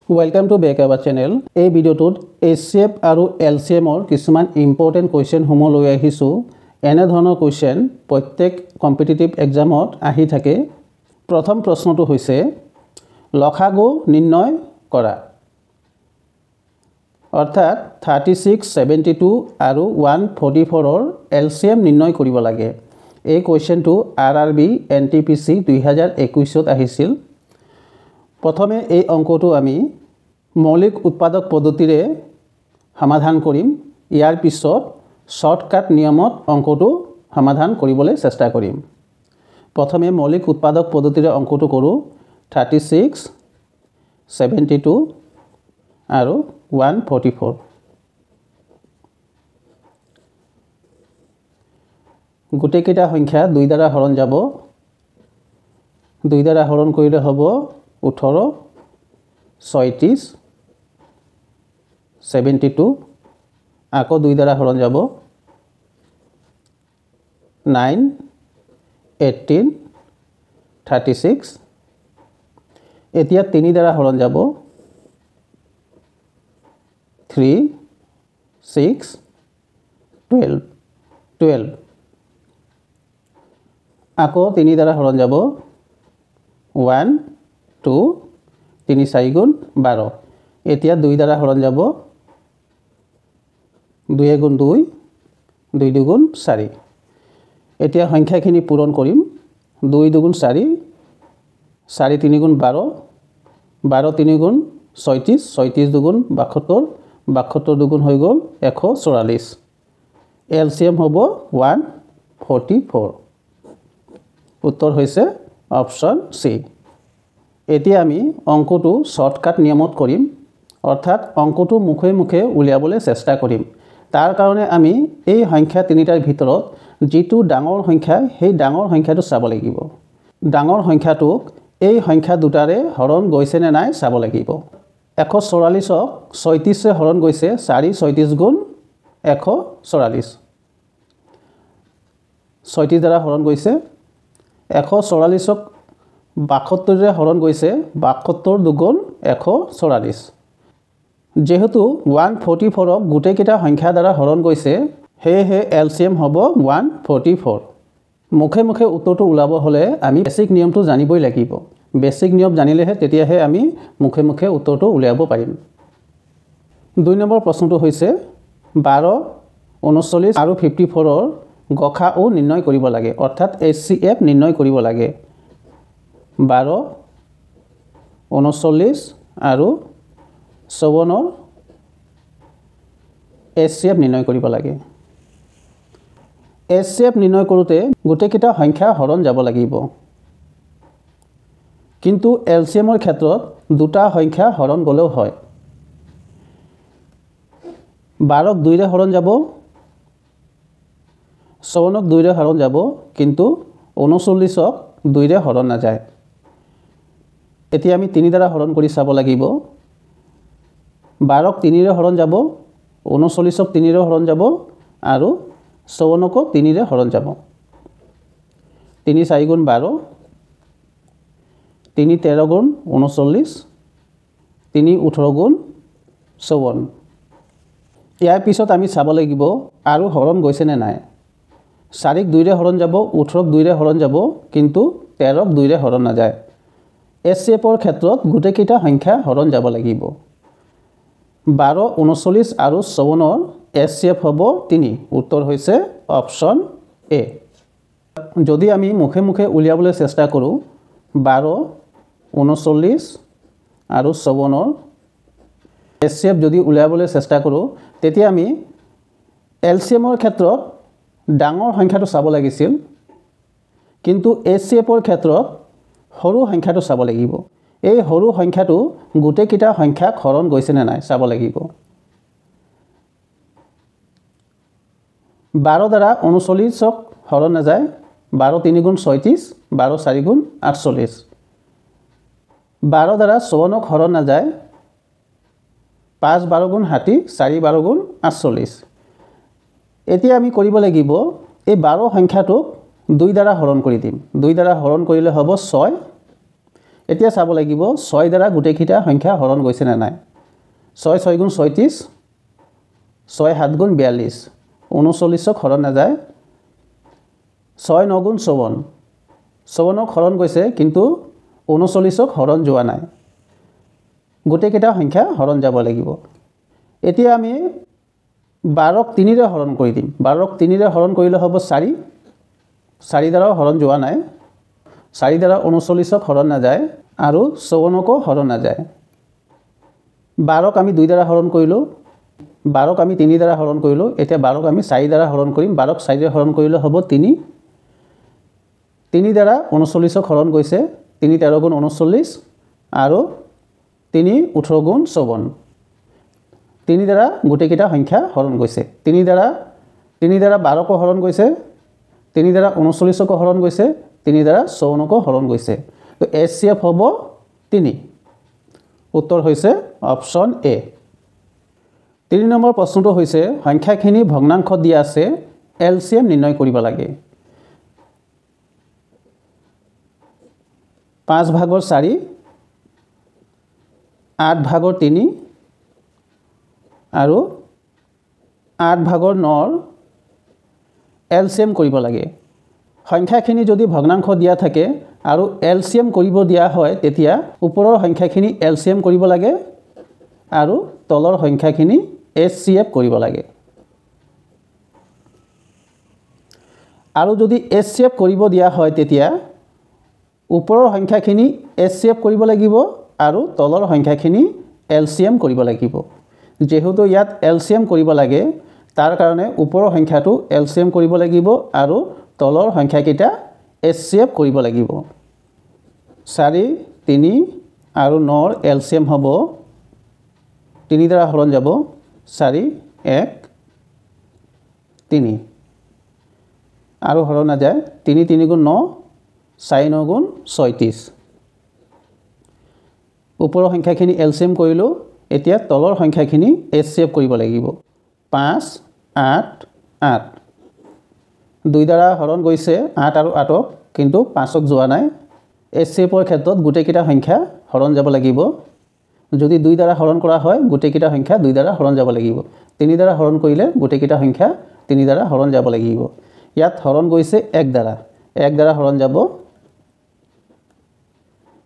Welcome to back our channel. এই ভিডিওটোত HCF আৰু LCM ৰ কিছুমান ইম্পৰ্টেন্ট কোৱেশ্চন সমূহ লৈ আহিছো। এনে ধৰণৰ কোৱেশ্চন প্ৰত্যেক কম্পিটিটিভ এক্সামত আহি থাকে। প্ৰথম প্ৰশ্নটো হৈছে লসাগু নিৰ্ণয় কৰা। অৰ্থাৎ 36, 72 আৰু 144 ৰ LCM নিৰ্ণয় কৰিব লাগে। এই কোৱেশ্চনটো RRB NTPC 2021 ত আহিছিল। প্ৰথমে এই অংকটো আমি মৌলিক উৎপাদক পদ্ধতিৰে সমাধান কৰিম। ইয়াৰ পিছত শৰ্টকাট নিয়মত অংকটো সমাধান কৰিবলৈ চেষ্টা কৰিম। প্ৰথমে মৌলিক উৎপাদক পদ্ধতিৰে অংকটো কৰোঁ। 36, 72 আৰু 144। গোটেইকেইটা সংখ্যা 2 দ্বাৰা হৰণ যাব। 2 দ্বাৰা হৰণ কৰিলে হ'ব 18, 36, 72 আকৌ 2 দ্বাৰা হৰণ যাব 9, 18, 36 এতিয়া 3 দ্বাৰা হৰণ যাব 3, 6, 12 আকৌ 3 দ্বাৰা হৰণ যাব 1, 2, 3 4 গুণ 12 এতিয়া 2 দ্বাৰা হৰণ যাব 2 গুণ 2, 2 দুগুণ 4 এতিয়া সংখ্যাখিনি পূৰণ কৰিম। 2 দুগুণ 4, 4 3 গুণ 12, 12 3 গুণ 36, 36 দুগুণ 72, 72 দুগুণ হৈ গ'ল 144। LCM হ'ব 144। উত্তৰ হৈছে অপশ্যন চি। এতিয়া আমি অংকটো শৰ্টকাট নিয়মত কৰিম। অৰ্থাৎ অংকটো মুখে মুখে উলিয়াবলৈ চেষ্টা কৰিম। তাৰ কাৰণে আমি এই সংখ্যা তিনিটাৰ ভিতৰত যিটো ডাঙৰ সংখ্যা সেই ডাঙৰ সংখ্যাটো চাব লাগিব। ডাঙৰ সংখ্যাটোক এই সংখ্যা দুটাৰে হৰণ গৈছে নে নাই চাব লাগিব। 144ক 36ৰে হৰণ গৈছে 4, 36 গুণ 144। 36 দ্বাৰা হৰণ গৈছে। 144ক 72ৰে হৰণ গৈছে 72 দুগুণ 144। যেহেতু 144ক গোটেইকেইটা সংখ্যা দ্বাৰা হৰণ গৈছে সেয়েহে LCM হ'ব 144। মুখে মুখে উত্তৰটো ওলাব হ'লে আমি বেছিক নিয়মটো জানিবই লাগিব। বেছিক নিয়ম জানিলেহে তেতিয়াহে আমি মুখে মুখে উত্তৰটো উলিয়াব পাৰিম। 2 নম্বৰ প্ৰশ্নটো হৈছে 12, 39 আৰু 54ৰ গসাউ নিৰ্ণয় কৰিব লাগে। অৰ্থাৎ HCF নিৰ্ণয় কৰিব লাগে। 12, 39 আৰু 54ৰ HCF নিৰ্ণয় কৰিব লাগে। HCF নিৰ্ণয় কৰোঁতে গোটেইকেইটা সংখ্যা হৰণ যাব লাগিব। কিন্তু LCMৰ ক্ষেত্ৰত দুটা সংখ্যা হৰণ গ'লেও হয়। 12ক 2ৰে হৰণ যাব, 54ক 2ৰে হৰণ যাব, কিন্তু 39ক 2ৰে হৰণ নাযায়। এতিয়া আমি 3 দ্বাৰা হৰণ কৰি চাব লাগিব। 12ক 3ৰে হৰণ যাব, 39ক 3ৰে হৰণ যাব আৰু 54ক 3ৰে হৰণ যাব। 3 4 গুণ 12, 3 13 গুণ 39, 3 18 গুণ 54। ইয়াৰ পিছত আমি চাব লাগিব আৰু হৰণ গৈছে নে নাই। 4ক 2ৰে হৰণ যাব, 18ক 2ৰে হৰণ যাব, কিন্তু 13ক 2ৰে হৰণ নাযায়। HCFৰ ক্ষেত্ৰত গোটেইকেইটা সংখ্যা হৰণ যাব লাগিব। 12, 39 আৰু 54ৰ HCF হ'ব 3। উত্তৰ হৈছে অপশ্যন এ। যদি আমি মুখে মুখে উলিয়াবলৈ চেষ্টা কৰোঁ 12, 39 আৰু 54ৰ HCF যদি উলিয়াবলৈ চেষ্টা কৰোঁ তেতিয়া আমি LCMৰ ক্ষেত্ৰত ডাঙৰ সংখ্যাটো চাব লাগিছিল, কিন্তু HCFৰ ক্ষেত্ৰত সৰু সংখ্যাটো চাব লাগিব। এই সৰু সংখ্যাটো গোটেইকেইটা সংখ্যাক হৰণ গৈছে নে নাই চাব লাগিব। 12 দ্বাৰা 39ক হৰণ নাযায়। 12 3 গুণ 36, 12 4 গুণ 48। 12 দ্বাৰা 54ক হৰণ নাযায়। 5 12 গুণ 60, 4 12 গুণ 48। এতিয়া আমি কৰিব লাগিব এই 12 সংখ্যাটোক 2 দ্বাৰা হৰণ কৰি দিম। 2 দ্বাৰা হৰণ কৰিলে হ'ব 6, এতিয়া চাব লাগিব 6 দ্বাৰা গোটেইকেইটা সংখ্যা হৰণ গৈছে নে নাই 6 6 গুণ 36 6 7 গুণ 42 39ক হৰণ নাযায় 6 9 গুণ 54 54ক হৰণ গৈছে কিন্তু 39ক হৰণ যোৱা নাই গোটেইকেইটা সংখ্যা হৰণ যাব লাগিব এতিয়া আমি 12ক 3 ৰে হৰণ কৰি দিম 12ক 3 ৰে হৰণ কৰিলে হ'ব 4 4 দ্বাৰা হৰণ যোৱা নাই 4 দ্বাৰা 39ক হৰণ নাযায় আৰু 54ক হৰণ নাযায় 12ক আমি 2 দ্বাৰা হৰণ কৰিলো 12ক আমি 3 দ্বাৰা হৰণ কৰিলো এতিয়া 12ক আমি 4 দ্বাৰা হৰণ কৰিম 12ক 4 ৰে হৰণ কৰিলে হ'ব 3 3 দ্বাৰা 39ক হৰণ গৈছে 3 13 গুণ 39 আৰু 3 18 গুণ 54 3 দ্বাৰা গোটেইকেইটা সংখ্যা হৰণ গৈছে 3 দ্বাৰা 12ক হৰণ গৈছে 3 দ্বাৰা 39ক হৰণ গৈছে 3 দ্বাৰা 54ক হৰণ গৈছে তো HCF হ'ব 3 উত্তৰ হৈছে অপচন এ 3 নম্বৰ প্ৰশ্নটো হৈছে সংখ্যাখিনি ভগ্নাংশ দিয়া আছে LCM নিৰ্ণয় কৰিব লাগে 5 ভাগৰ 4 8 ভাগৰ 3 আৰু 8 ভাগৰ 9 LCM কৰিব লাগে সংখ্যাখিনি যদি ভগ্নাংশ দিয়া থাকে আৰু LCM কৰিব দিয়া হয় তেতিয়া ওপৰৰ সংখ্যাখিনি LCM কৰিব লাগে আৰু তলৰ সংখ্যাখিনি HCF কৰিব লাগে আৰু যদি HCF কৰিব দিয়া হয় তেতিয়া ওপৰৰ সংখ্যাখিনি HCF কৰিব লাগিব আৰু তলৰ সংখ্যাখিনি LCM কৰিব লাগিব যেহেতু ইয়াত LCM কৰিব লাগে তাৰ কাৰণে ওপৰৰ সংখ্যাটো LCM কৰিব লাগিব আৰু তলৰ সংখ্যাকেইটা HCF কৰিব লাগিব 4 3 আৰু 9 LCM হ'ব 3 দ্বাৰা হৰণ যাব 4 1 3 আৰু হৰণ নাযায় 3 3 গুণ 9 4 9 গুণ 36 ওপৰৰ সংখ্যাখিনি LCM কৰিলো এতিয়া তলৰ সংখ্যাখিনি HCF কৰিব লাগিব 5 8 8 2 দ্বাৰা হৰণ গৈছে 8 আৰু 8ক কিন্তু 5ক যোৱা নাই HCFৰ ক্ষেত্ৰত গোটেইকেইটা সংখ্যা হৰণ যাব লাগিব যদি 2 দ্বাৰা হৰণ কৰা হয় গোটেইকেইটা সংখ্যা 2 দ্বাৰা হৰণ যাব লাগিব 3 দ্বাৰা হৰণ কৰিলে গোটেইকেইটা সংখ্যা 3 দ্বাৰা হৰণ যাব লাগিব ইয়াত হৰণ গৈছে 1 দ্বাৰা হৰণ যাব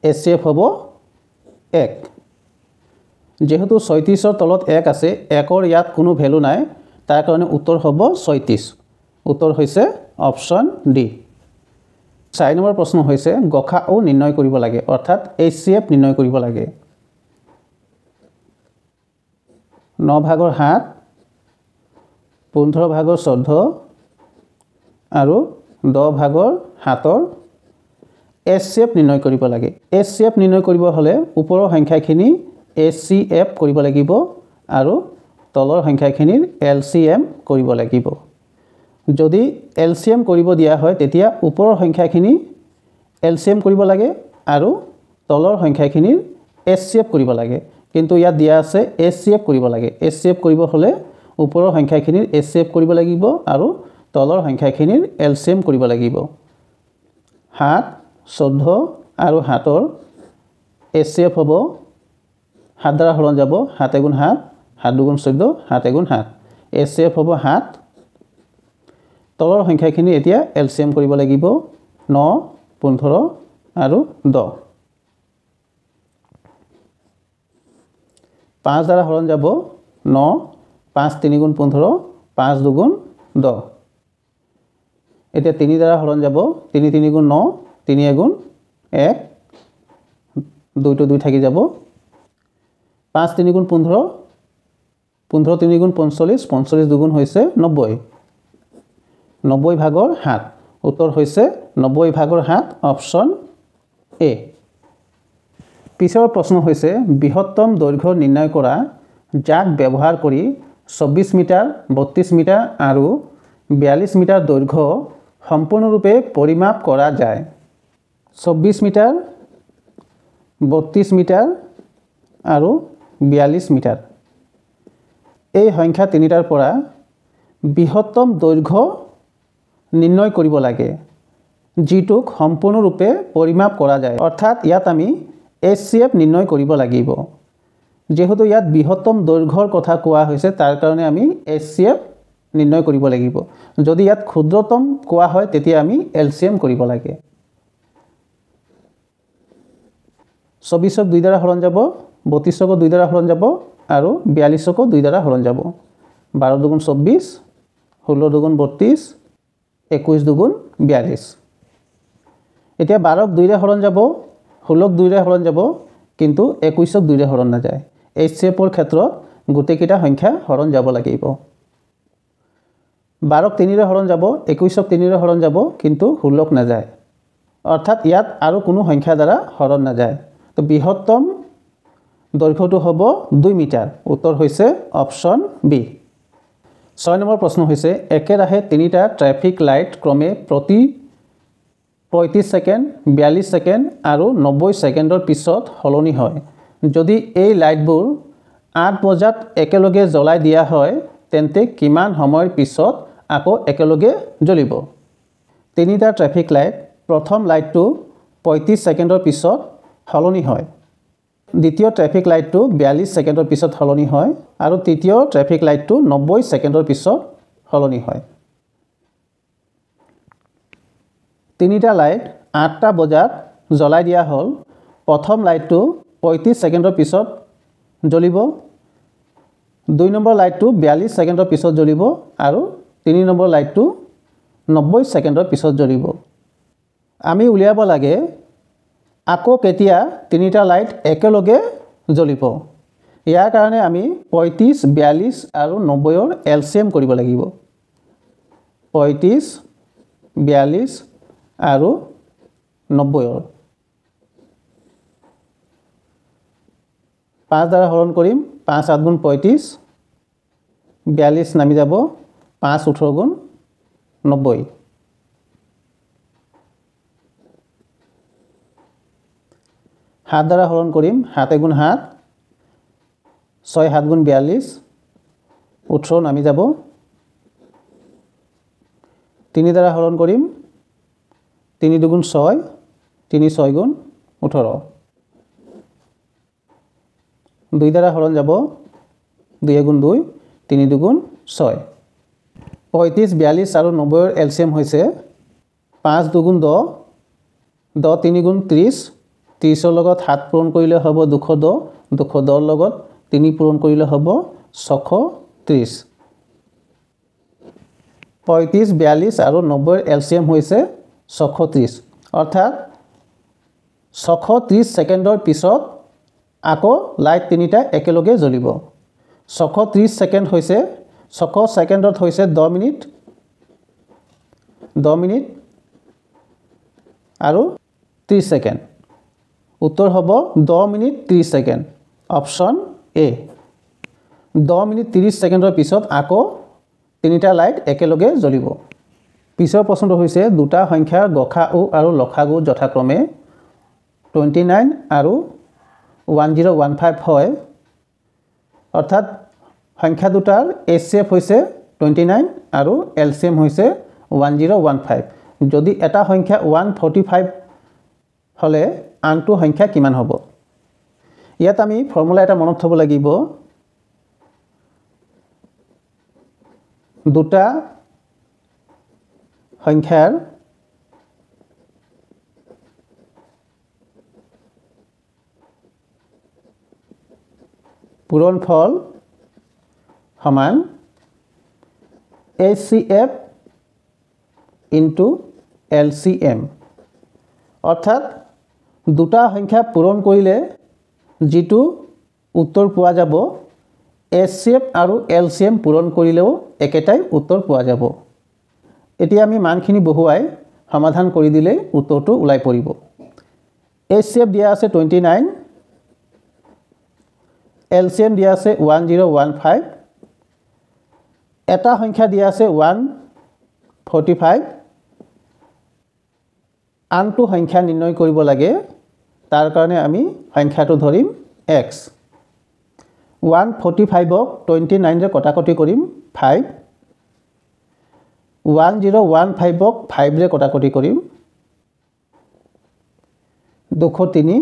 HCF হ'ব 1 যেহেতু 36ৰ তলত 1 আছে 1ৰ ইয়াত কোনো ভ্যালু নাই তাৰ কাৰণে উত্তৰ হ'ব 36 উত্তৰ হৈছে অপচন ডি 4 নম্বৰ প্ৰশ্ন হৈছে গসাউ নিৰ্ণয় কৰিব লাগে অৰ্থাৎ HCF নিৰ্ণয় কৰিব লাগে 9 ভাগৰ 7 15 ভাগৰ 14 আৰু 10 ভাগৰ 7ৰ HCF নিৰ্ণয় কৰিব লাগে HCF নিৰ্ণয় কৰিব হলে ওপৰৰ সংখ্যাখিনি HCF কৰিব লাগিব আৰু তলৰ সংখ্যাখিনিৰ LCM কৰিব লাগিব যদি LCM কৰিব দিয়া হয় তেতিয়া ওপৰৰ সংখ্যাখিনি LCM কৰিব লাগে আৰু তলৰ সংখ্যাখিনিৰ HCF কৰিব লাগে কিন্তু ইয়াত দিয়া আছে HCF কৰিব লাগে HCF কৰিব হলে ওপৰৰ সংখ্যাখিনিৰ HCF কৰিব লাগিব আৰু তলৰ সংখ্যাখিনিৰ LCM কৰিব লাগিব 7 14 আৰু 7ৰ HCF হ'ব 7 দ্বাৰা হৰণ যাব 7 গুণ 7 7 গুণ 14 7 গুণ 7 HCF হ'ব 7 তলৰ সংখ্যাখিনি এতিয়া LCM কৰিব লাগিব 9 15 আৰু 10 5 দ্বাৰা হৰণ যাব 9 5 3 গুণ 15 5 2 গুণ 10 এতিয়া 3 দ্বাৰা হৰণ যাব 3 3 গুণ 9 3 গুণ 1 2 to 2 থাকি যাব 5 3 গুণ 15 15 3 গুণ 45 45 2 গুণ হৈছে 90 90 ভাগৰ 7 উত্তৰ হৈছে 90 ভাগৰ 7 অপচন এ পিছৰ প্ৰশ্ন হৈছে বৃহত্তম দৈৰ্ঘ্য নিৰ্ণয় কৰা যাক ব্যৱহাৰ কৰি 24 মিটাৰ 32 মিটাৰ আৰু 42 মিটাৰ দৈৰ্ঘ্য সম্পূৰ্ণৰূপে পৰিমাপ কৰা যায় 24 মিটাৰ 32 মিটাৰ আৰু 42 মিটাৰ এই সংখ্যা তিনিটাৰ পৰা বৃহত্তম দৈৰ্ঘ্য নিৰ্ণয় কৰিব লাগে যিটোক সম্পূৰ্ণৰূপে পৰিমাপ কৰা যায় অৰ্থাৎ ইয়াত আমি HCF নিৰ্ণয় কৰিব লাগিব যেহেতু ইয়াত বৃহত্তম দৈৰ্ঘ্যৰ কথা কোৱা হৈছে তাৰ কাৰণে আমি HCF নিৰ্ণয় কৰিব লাগিব যদি ইয়াত ক্ষুদ্ৰতম কোৱা হয় তেতিয়া আমি LCM কৰিব লাগে 24ক 2 দ্বাৰা হৰণ যাব 32ক 2 দ্বাৰা হৰণ যাব আৰু 42ক 2 দ্বাৰা হৰণ যাব 12 দুগুণ 24 16 দুগুণ 32 21 দুগুণ 42 এতিয়া 12ক 2 ৰে হৰণ যাব 16ক 2 ৰে হৰণ যাব কিন্তু 21ক 2 ৰে হৰণ নাযায় HCFৰ ক্ষেত্ৰত গোটেইকেইটা সংখ্যা হৰণ যাব লাগিব 12ক 3 ৰে হৰণ যাব 21ক 3 ৰে হৰণ যাব কিন্তু 16ক নাযায় অৰ্থাৎ ইয়াত আৰু কোনো সংখ্যা দ্বাৰা হৰণ নাযায় তো বৃহত্তম দৈৰ্ঘ্যটো হ'ব 2 মিটাৰ উত্তৰ হৈছে অপচন বি 6 নম্বৰ প্ৰশ্ন হৈছে একেৰাহে তিনিটা ট্ৰাফিক লাইট ক্ৰমে প্ৰতি 35 সেকেন্ড 42 সেকেন্ড আৰু 90 সেকেন্ডৰ পিছত হলনি হয় যদি এই লাইটবোৰ 8 বজাত একেলগে জ্বলাই দিয়া হয় তেন্তে কিমান সময়ৰ পিছত আকৌ একেলগে জ্বলিব তিনিটা ট্ৰাফিক লাইট প্ৰথম লাইটটো 35 সেকেন্ডৰ পিছত হলনি হয় দ্বিতীয় ট্ৰাফিক লাইটটো 42 সেকেন্ডৰ পিছত হলনি হয় আৰু তৃতীয় ট্ৰাফিক লাইটটো 90 সেকেন্ডৰ পিছত হলনি হয় তিনিটা লাইট 8টা বজাত জ্বলাই দিয়া হল প্ৰথম লাইটটো 35 সেকেন্ডৰ পিছত জ্বলিব 2 নম্বৰ লাইটটো 42 সেকেন্ডৰ পিছত জ্বলিব আৰু 3 নম্বৰ লাইটটো 90 সেকেন্ডৰ পিছত জ্বলিব আমি উলিয়াব লাগে আকৌ কেতিয়া তিনিটা লাইট একেলগে জ্বলিব ইয়াৰ কাৰণে আমি 35 42 আৰু 90 ৰ LCM কৰিব লাগিব 35 42 আৰু 90 ৰ 5 দ্বাৰা হৰণ কৰিম 5 7 গুণ 35 42 নামি যাব 5 18 গুণ 90 7 দ্বাৰা হৰণ কৰিম 7 গুণ 7 6 7 গুণ 42 18 নামি যাব 3 দ্বাৰা হৰণ কৰিম 3 দুগুণ 6 3 6 গুণ 18 2 দ্বাৰা হৰণ যাব 2 গুণ 2 3 দুগুণ 6 35 42 আৰু 90 ৰ LCM হৈছে 5 দুগুণ 10 10 3 গুণ 30 30 ৰ লগত 7 পূৰণ কৰিলে হ'ব 210 210 ৰ লগত 3 পূৰণ কৰিলে হ'ব 630 35 42 আৰু 90 ৰ LCM হৈছে 630 অৰ্থাৎ 630 সেকেন্ডৰ পিছত আকৌ লাইট তিনিটা একেলগে জ্বলিব 630 সেকেন্ড হৈছে 6 সেকেন্ডত হৈছে 10 মিনিট আৰু 30 সেকেন্ড উত্তৰ হ'ব 10 মিনিট 30 সেকেন্ড অপচন এ 10 মিনিট 30 সেকেন্ডৰ পিছত আকৌ তিনিটা লাইট একেলগে জ্বলিব পিছৰ প্ৰশ্নটো হৈছে দুটা সংখ্যাৰ গসাউ আৰু লসাগু যথাক্ৰমে 29 আৰু 1015 হয় অৰ্থাৎ সংখ্যা দুটাৰ HCF হৈছে 29 আৰু LCM হৈছে 1015 যদি এটা সংখ্যা 145 হলে আনটো সংখ্যা কিমান হ'ব ইয়াত আমি ফৰ্মুলা এটা মনত থব লাগিব দুটা সংখ্যাৰ পূৰণফল সমান HCF into LCM অৰ্থাৎ দুটা সংখ্যা পূৰণ কৰিলে যেটো উত্তৰ পোৱা যাব HCF আৰু LCM পূৰণ কৰিলেও একেটাই উত্তৰ পোৱা যাব এতিয়া আমি মানখিনি বহুৱাই সমাধান কৰি দিলে উত্তৰটো ওলাই পৰিব HCF দিয়া আছে 29 LCM দিয়া আছে 1015 এটা সংখ্যা দিয়া আছে 145 আনটো সংখ্যা নিৰ্ণয় কৰিব লাগে তাৰ কাৰণে আমি সংখ্যাটো ধৰিম x 145ক 29 ৰে কটাকটি কৰিম 5 1015ক 5 ৰে কটাকটি কৰিম 203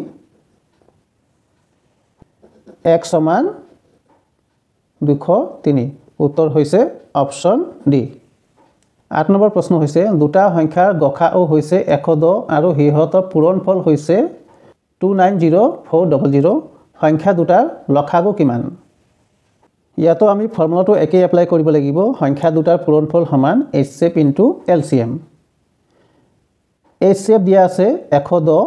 1 সমান 203 উত্তৰ হৈছে অপশ্যন ডি 8 নম্বৰ প্ৰশ্ন হৈছে দুটা সংখ্যাৰ গসাউ হৈছে 110 আৰু হিহঁতৰ পূৰণফল হৈছে 290400 সংখ্যা দুটাৰ লসাগু কিমান ইয়াতো আমি ফৰ্মুলাটো একেই এপ্লাই কৰিব লাগিব সংখ্যা দুটাৰ পূৰণফল সমান HCF * LCM HCF দিয়া আছে 110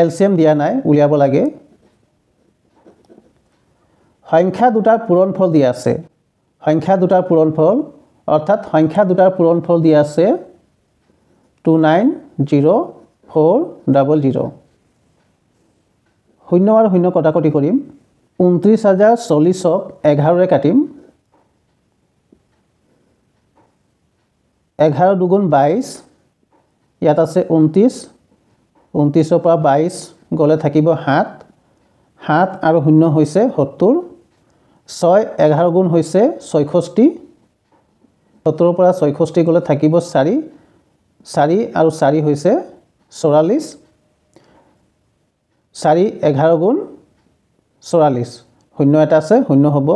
LCM দিয়া নাই উলিয়াব লাগে সংখ্যা দুটাৰ পূৰণফল দিয়া আছে সংখ্যা দুটাৰ পূৰণফল অৰ্থাৎ সংখ্যা দুটাৰ পূৰণফল দিয়া আছে 290400 শূন্য আৰু শূন্য কটাকটি কৰিম 29040ক 11 ৰে কাটিম 11 দুগুণ 22 ইয়াত আছে 29 29ৰ পৰা 22 গলে থাকিব 7 7 আৰু শূন্য হৈছে 70 6 11 গুণ হৈছে 66 70ৰ পৰা 66 গলে থাকিব 4 4 আৰু 4 হৈছে 44 4 11 গুণ 44 শূন্য এটা আছে শূন্য হ'ব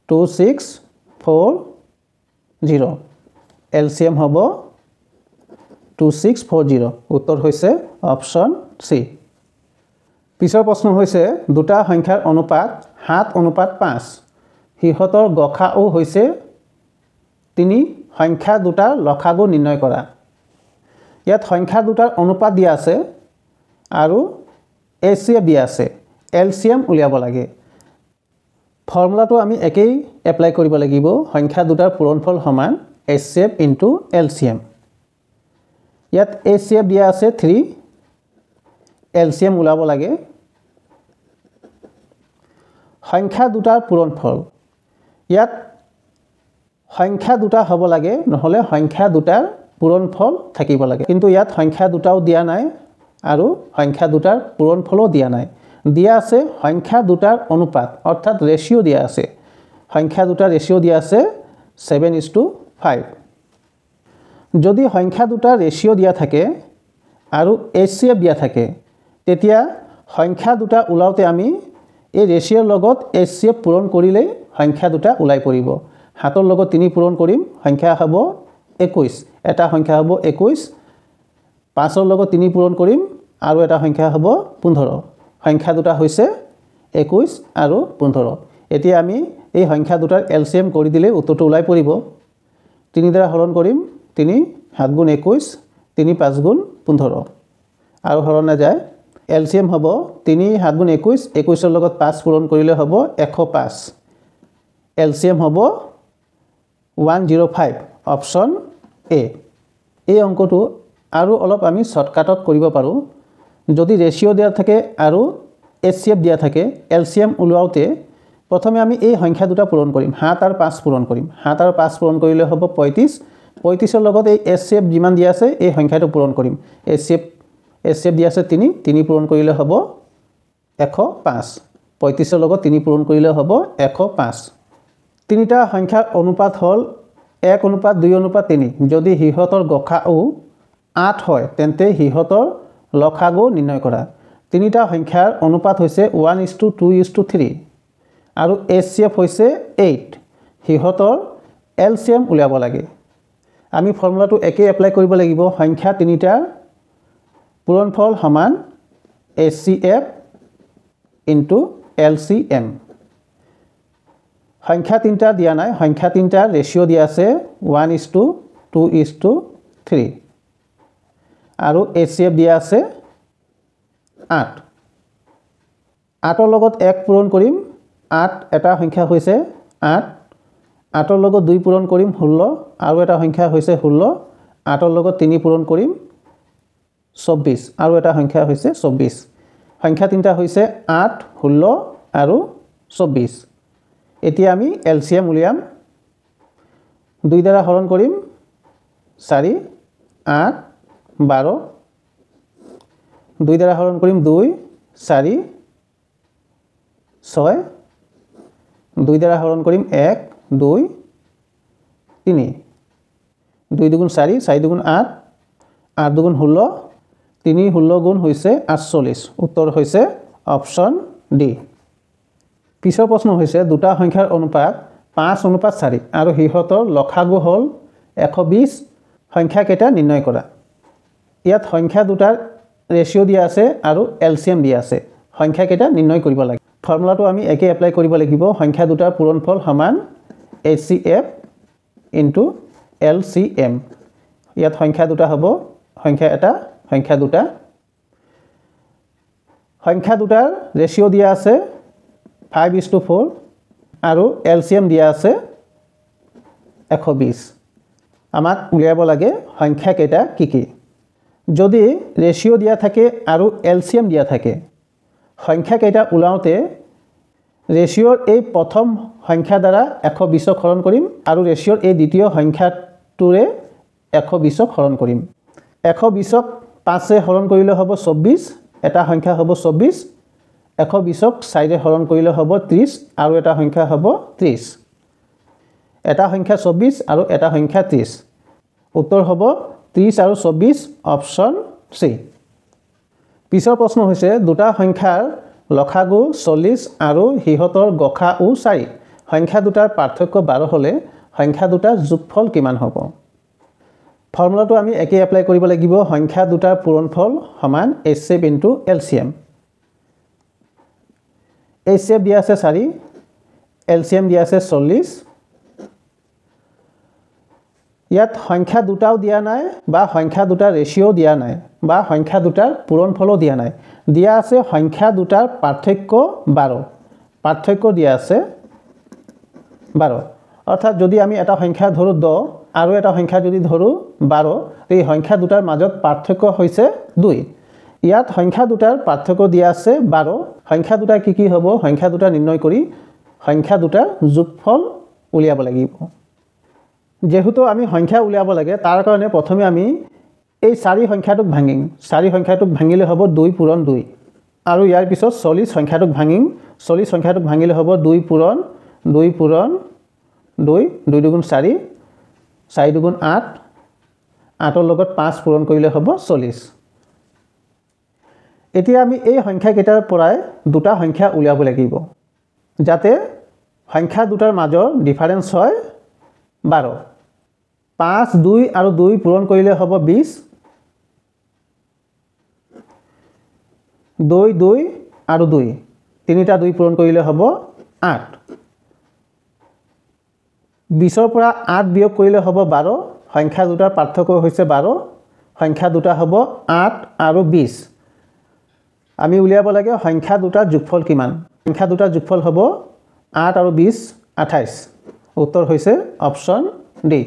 2640 LCM হ'ব 2640 উত্তৰ হৈছে অপশ্যন সি পিছৰ প্ৰশ্ন হৈছে দুটা সংখ্যাৰ অনুপাত 7:5 হিহঁতৰ গসাউ হৈছে 3 সংখ্যা দুটাৰ লসাগু নিৰ্ণয় কৰা ইয়াত সংখ্যা দুটাৰ অনুপাত দিয়া আছে আৰু HCF দিয়া আছে LCM উলিয়াব লাগে ফৰ্মুলাটো আমি একেই এপ্লাই কৰিব লাগিব সংখ্যা দুটাৰ পূৰণফল সমান HCF * LCM ইয়াত HCF দিয়া আছে 3 LCM উলাব লাগে সংখ্যা দুটাৰ পূৰণফল ইয়াত সংখ্যা দুটা হ'ব লাগে নহলে সংখ্যা দুটাৰ পূৰণফল থাকিব লাগে কিন্তু ইয়াত সংখ্যা দুটাও দিয়া নাই আৰু সংখ্যা দুটাৰ পূৰণফলও দিয়া নাই দিয়া আছে সংখ্যা দুটাৰ অনুপাত অৰ্থাৎ ৰেশিও দিয়া আছে সংখ্যা দুটাৰ ৰেশিও দিয়া আছে 7:5 যদি সংখ্যা দুটাৰ ৰেশিও দিয়া থাকে আৰু HCF দিয়া থাকে তেতিয়া সংখ্যা দুটা উলাওতে আমি এই ৰেশিওৰ লগত HCF পূৰণ কৰিলে সংখ্যা দুটা উলাই পৰিব 7ৰ লগত 3 পূৰণ কৰিম সংখ্যা হ'ব 21 এটা সংখ্যা হ'ব 21 5ৰ লগত 3 পূৰণ কৰিম আৰু এটা সংখ্যা হ'ব 15 সংখ্যা দুটা হৈছে 21 আৰু 15 এতিয়া আমি এই সংখ্যা দুটাৰ LCM কৰি দিলে উত্তৰটো উলাই পৰিব 3 দ্বাৰা হৰণ কৰিম 3 7 গুণ 21 3 5 গুণ 15 আৰু হৰণ না যায় LCM হ'ব 3 7 গুণ 21 21ৰ লগত 5 পূৰণ কৰিলে হ'ব 105 LCM হ'ব 105 অপশ্যন A এই অংকটো আৰু অলপ আমি শৰ্টকাটত কৰিব পাৰো যদি ৰেশিও দিয়া থাকে আৰু HCF দিয়া থাকে LCM উলাওতে প্ৰথমে আমি এই সংখ্যা দুটা পূৰণ কৰিম 7 আৰু 5 পূৰণ কৰিম 7 আৰু 5 পূৰণ কৰিলে হ'ব 35 35ৰ লগত এই HCF যিমান দিয়া আছে এই সংখ্যাটো পূৰণ কৰিম HCF দিয়া আছে 3 3 পূৰণ কৰিলে হ'ব 105 35ৰ লগত 3 পূৰণ কৰিলে হ'ব 105 তিনিটা সংখ্যাৰ অনুপাত হল 1:2:3 যদি হিহঁতৰ গসাউ 8 হয় তেন্তে হিহঁতৰ লসাগু নিৰ্ণয় কৰা তিনিটা সংখ্যাৰ অনুপাত হৈছে 1:2:3 আৰু HCF হৈছে 8 হিহঁতৰ LCM উলিয়াব লাগে আমি ফৰ্মুলাটো একেই এপ্লাই কৰিব লাগিব সংখ্যা তিনিটাৰ পূৰণফল সমান HCF * LCM সংখ্যা তিনটা দিয়া নাই সংখ্যা তিনটাৰ ৰেশিও দিয়া আছে 1:2:3 আৰু HCF দিয়া আছে 8 8ৰ লগত 1 পূৰণ কৰিম 8 এটা সংখ্যা হৈছে 8 8ৰ লগত 2 পূৰণ কৰিম 16 আৰু এটা সংখ্যা হৈছে 16 8ৰ লগত 3 পূৰণ কৰিম 24 আৰু এটা সংখ্যা হৈছে 24 সংখ্যা তিনটা হৈছে 8 16 আৰু 24 এতিয়া আমি LCM উলিয়াম 2 দ্বাৰা হৰণ কৰিম 4 8 12 2 দ্বাৰা হৰণ কৰিম 2 4 6 2 দ্বাৰা হৰণ কৰিম 1 2 3 2 দুগুণ 4 4 দুগুণ 8 8 দুগুণ 16 3 16 গুণ হৈছে 48 উত্তৰ হৈছে অপশ্যন ডি পিছৰ প্ৰশ্ন হৈছে দুটা সংখ্যাৰ অনুপাত 5:4 আৰু হিহঁতৰ লসাগু হ'ল 120 সংখ্যা কেইটা নিৰ্ণয় কৰা ইয়াত সংখ্যা দুটাৰ ৰেশিও দিয়া আছে আৰু এলসিএম দিয়া আছে সংখ্যা কেইটা নিৰ্ণয় কৰিব লাগে ফৰ্মুলাটো আমি একে এপ্লাই কৰিব লাগিব সংখ্যা দুটাৰ পূৰণফল সমান HCF * LCM ইয়াত সংখ্যা দুটা হ'ব সংখ্যা এটা সংখ্যা দুটা সংখ্যা দুটাৰ ৰেশিও দিয়া আছে 5:4 আৰু এলসিএম দিয়া আছে 120 আমাক উলিয়াব লাগে সংখ্যা কেইটা কি কি যদি ৰেশিও দিয়া থাকে আৰু এলসিএম দিয়া থাকে সংখ্যা কেইটা উলাওতে ৰেশিওৰ এই প্ৰথম সংখ্যা দ্বাৰা 120 হৰণ কৰিম আৰু ৰেশিওৰ এই দ্বিতীয় সংখ্যাটোৰে 120 হৰণ কৰিম 120ক 5 এ হৰণ কৰিলে হ'ব 24 এটা সংখ্যা হ'ব 24 120ক 4 এ হৰণ কৰিলে হ'ব 30 আৰু এটা সংখ্যা হ'ব 30 এটা সংখ্যা 24 আৰু এটা সংখ্যা 30 উত্তৰ হ'ব 30 আৰু 24 অপশ্যন সি পিছৰ প্ৰশ্ন হৈছে দুটা সংখ্যাৰ লসাগু 40 আৰু হিহঁতৰ গসাউ 4 সংখ্যা দুটাৰ পাৰ্থক্য 12 হলে সংখ্যা দুটাৰ যোগফল কিমান হ'ব ফৰ্মুলাটো আমি একে এপ্লাই কৰিব লাগিব সংখ্যা দুটাৰ পূৰণফল সমান HCF * LCM HCF দিয়া আছে 4 LCM দিয়া আছে 40 ইয়াত সংখ্যা দুটাও দিয়া নাই বা সংখ্যা দুটাৰ ৰেশিও দিয়া নাই বা সংখ্যা দুটাৰ পূৰণফলও দিয়া নাই দিয়া আছে সংখ্যা দুটাৰ পাৰ্থক্য 12 পাৰ্থক্য দিয়া আছে 12 অৰ্থাৎ যদি আমি এটা সংখ্যা ধৰো 10 আৰু এটা সংখ্যা যদি ধৰো 12 এই সংখ্যা দুটাৰ মাজত পাৰ্থক্য হৈছে 2 ইয়াত সংখ্যা দুটাৰ পাৰ্থক্য দিয়া আছে 12 সংখ্যা দুটা কি কি হ'ব সংখ্যা দুটা নিৰ্ণয় কৰি সংখ্যা দুটাৰ যোগফল উলিয়াব লাগিব যেহেতু আমি সংখ্যা উলিয়াব লাগে তাৰ কাৰণে প্ৰথমে আমি এই 4 সংখ্যাটোক ভাঙিম 4 সংখ্যাটোক ভাঙিলে হ'ব 2 পূৰণ 2 আৰু ইয়াৰ পিছত 40 সংখ্যাটোক ভাঙিম 40 সংখ্যাটোক ভাঙিলে হ'ব 2 পূৰণ 2 পূৰণ 2 2 দুগুণ 4 4 দুগুণ 8 8ৰ লগত 5 পূৰণ কৰিলে হ'ব 40 এতিয়া আমি এই সংখ্যা কেইটাৰ পৰাই দুটা সংখ্যা উলিয়াব লাগিব যাতে সংখ্যা দুটাৰ মাজৰ ডিফাৰেন্স হয় 12 5 2 আৰু 2 পূৰণ কৰিলে হ'ব 20 2 2 আৰু 2 তিনিটা 2 পূৰণ কৰিলে হ'ব 8 20ৰ পৰা 8 বিয়োগ কৰিলে হ'ব 12 সংখ্যা দুটাৰ পাৰ্থক্য হৈছে 12 সংখ্যা দুটা হ'ব 8 আৰু 20 আমি উলিয়াব লাগে সংখ্যা দুটাৰ যোগফল কিমান সংখ্যা দুটাৰ যোগফল হ'ব 8 আৰু 20 28 উত্তৰ হৈছে অপশ্যন ডি